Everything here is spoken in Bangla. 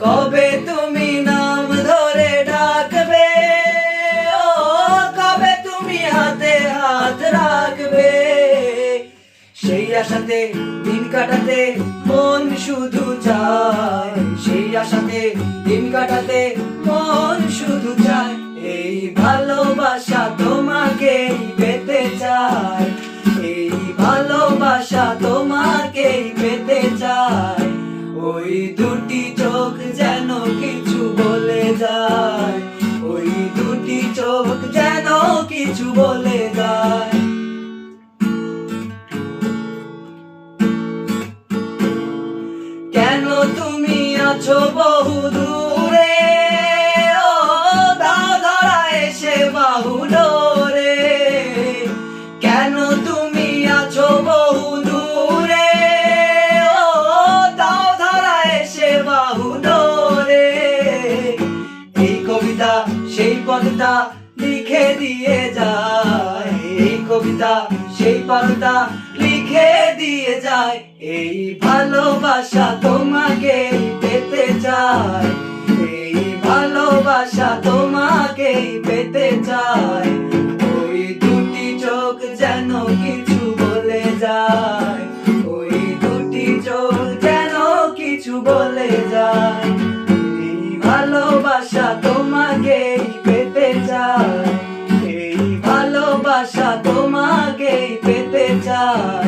কবে তুমি নাম ধরে ডাকবে, ও কবে তুমি হাতে হাত রাখবে, সেই আশাতে দিন কাটাতে মন শুধু চায়, সেই আশাতে দিন কাটাতে মন শুধু চায়। এই ভালোবাসা তোমাকেই পেতে চায়, এই ভালোবাসা তোমাকেই পেতে চায়। ওই দুটি চোখ যেন কিছু বলে যায়, ওই দুটি চোখ যেন কিছু বলে যায়। কেন তুমি আছো বহু দূরে, ও দাও ধরা এসে বাহু ডোরে, কেন তুমি আছো বহু দূরে, ও দাও ধরা এসে বাহু ডোরে। এই কবিতা সেই পদটা লিখে দিয়ে যায়, এই কবিতা সেই পদটা লিখে দিয়ে যায়। এই ভালোবাসা তোমাকেই পেতে চায়, এই ভালোবাসা তোমাকেই পেতে চায়। ওই দুটি চোখ যেন কিছু বলে যায়, ওই দুটি চোখ যেন কিছু বলে যায়। এই ভালোবাসা তোমাকেই পেতে চায়, এই ভালোবাসা তোমাকেই পেতে চায়।